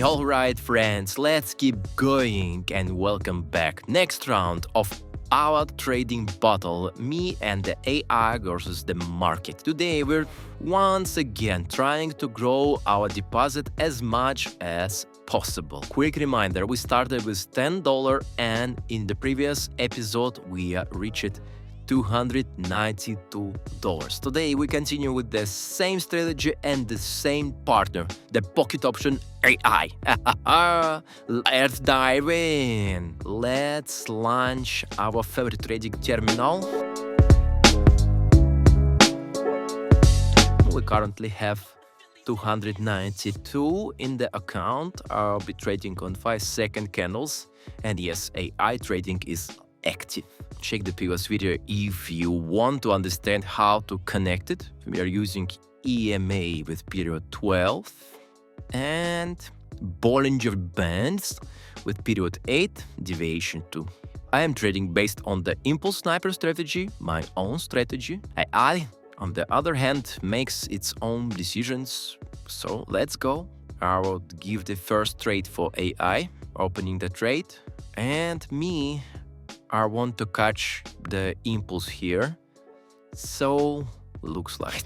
Alright friends, let's keep going and welcome back. Next round of our trading battle, me and the AI versus the market. Today we're once again trying to grow our deposit as much as possible. Quick reminder, we started with $10 and in the previous episode we reached $292. Today we continue with the same strategy and the same partner, the pocket option AI. Let's dive in. Let's launch our favorite trading terminal. We currently have 292 in the account. I'll be trading on 5-second candles, and yes, AI trading is active. Check the previous video if you want to understand how to connect it. We are using EMA with period 12 and Bollinger Bands with period 8, deviation 2. I am trading based on the impulse sniper strategy, my own strategy. AI, on the other hand, makes its own decisions. So let's go. I will give the first trade for AI, opening the trade, and me, I want to catch the impulse here, so looks like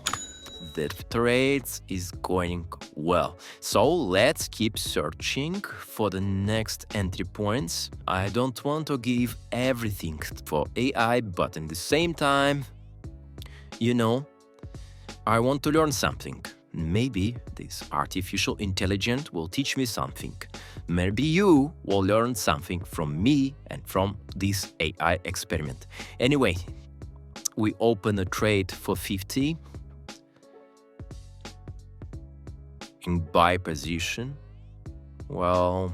the trades is going well. So let's keep searching for the next entry points. I don't want to give everything for AI, but at the same time, you know, I want to learn something. Maybe this artificial intelligence will teach me something. Maybe you will learn something from me and from this AI experiment. Anyway, we open a trade for 50 in buy position. Well,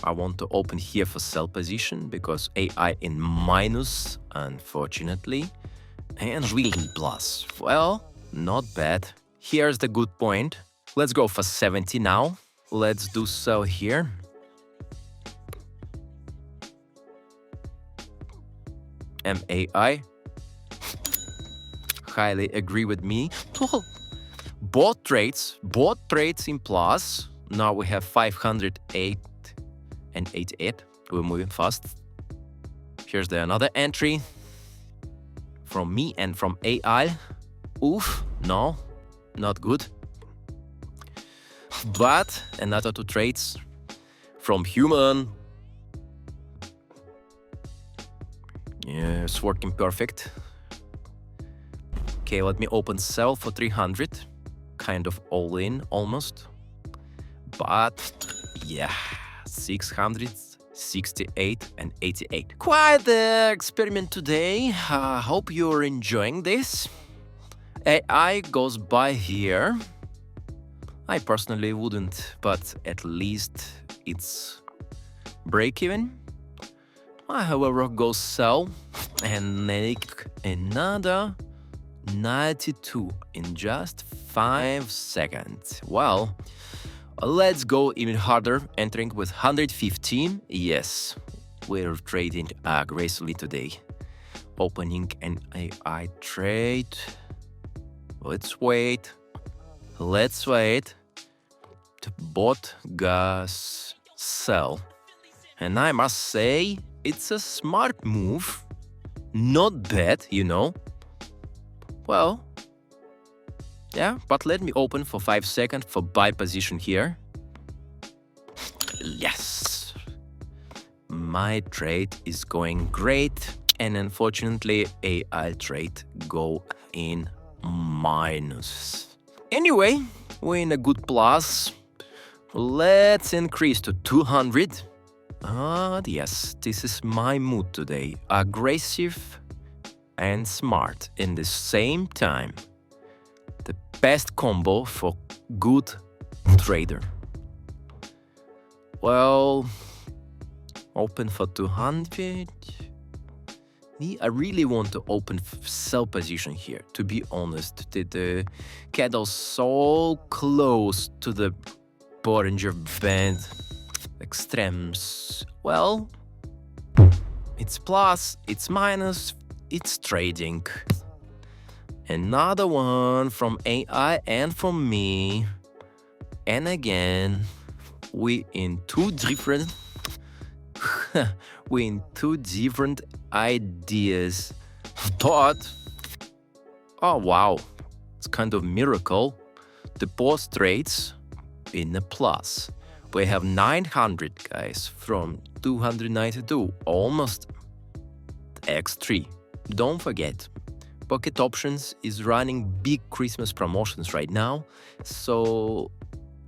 I want to open here for sell position because AI in minus, unfortunately, and really plus. Well, not bad. Here's the good point. Let's go for 70 now. Let's do so here. MAI. Highly agree with me. Both trades in plus. Now we have 508 and 88. We're moving fast. Here's another entry from me and from AI. Oof, no, not good. But another two trades from human. Yeah, it's working perfect. Okay, let me open sell for 300. Kind of all in, almost. But yeah, 668 and 88. Quite the experiment today. Hope you're enjoying this. AI goes by here. I personally wouldn't, but at least it's break-even. I, however, go sell and make another 92 in just 5 seconds. Well, let's go even harder, entering with 115. Yes, we're trading aggressively today. Opening an AI trade. Let's wait. Let's wait. The bot goes sell. And I must say, it's a smart move. Not bad, you know. Well, yeah, but let me open for 5 seconds for buy position here. Yes. My trade is going great. And unfortunately, AI trade go in minus. Anyway, we're in a good plus. Let's increase to 200. Yes, this is my mood today. Aggressive and smart in the same time. The best combo for good trader. Well, open for 200. I really want to open sell position here, to be honest. The candle so close to the Bollinger Band extremes. Well, it's plus, it's minus, it's trading. Another one from AI and from me. And again, we in two different ideas. But oh wow, it's kind of miracle. The post trades in a plus. We have 900 guys from 292, almost x3. Don't forget, Pocket Options is running big Christmas promotions right now, so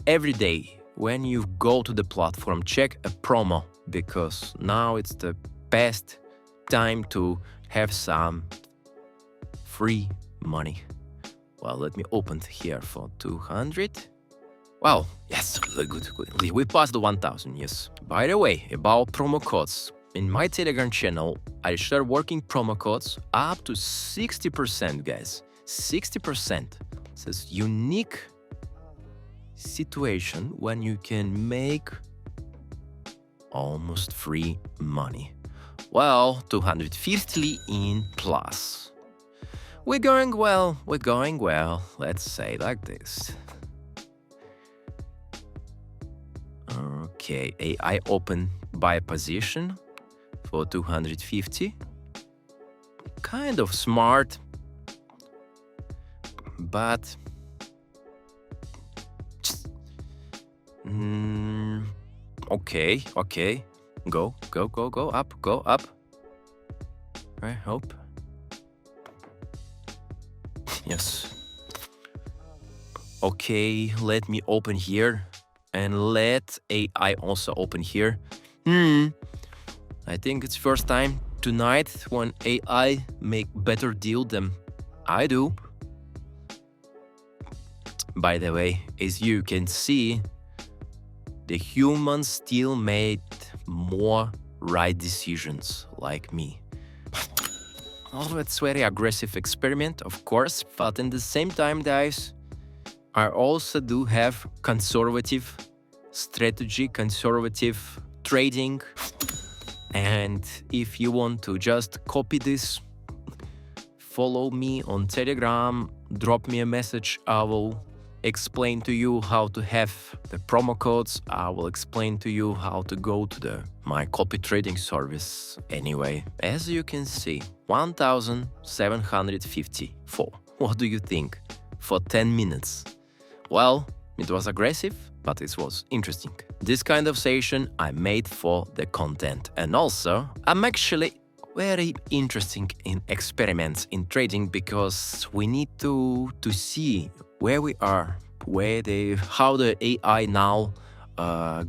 every day when you go to the platform, check a promo, because now it's the best time to have some free money. Well, let me open here for 200. Wow, yes, good. We passed the 1000, yes. By the way, about promo codes. In my Telegram channel, I share working promo codes up to 60%, guys. 60%. It's a unique situation when you can make almost free money. Well, 250 in plus. We're going well. Let's say like this. Okay, AI open buy position for 250. Kind of smart, but okay. Go up. I hope. Yes. Okay, let me open here and let AI also open here. I think it's first time tonight when AI make better deal than I do. By the way, as you can see, the humans still made more right decisions like me. Although it's very aggressive experiment, of course, but in the same time, guys, I also do have conservative strategy, conservative trading. And if you want to just copy this, follow me on Telegram, drop me a message. I will explain to you how to have the promo codes. I will explain to you how to go to my copy trading service. Anyway, as you can see, 1754. What do you think? For 10 minutes. Well, it was aggressive, but it was interesting. This kind of session I made for the content. And also, I'm actually very interested in experiments in trading, because we need to see where we are, how the AI now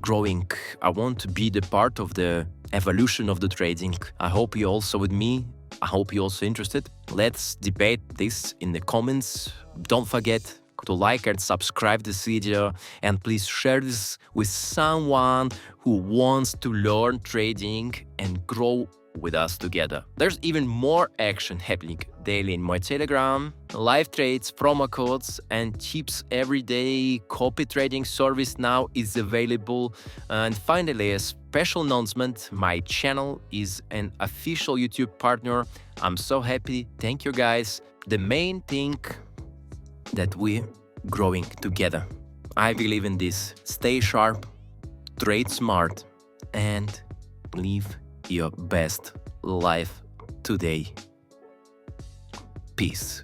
growing. I want to be the part of the evolution of the trading. I hope you also with me. I hope you're also interested. Let's debate this in the comments. Don't forget to like and subscribe this video, and please share this with someone who wants to learn trading and grow with us together. There's even more action happening daily in my Telegram, live trades, promo codes and tips every day. Copy trading service now is available. And finally, a special announcement, my channel is an official YouTube partner. I'm so happy. Thank you guys. The main thing that we're growing together. I believe in this. Stay sharp, trade smart, and live your best life today. Peace.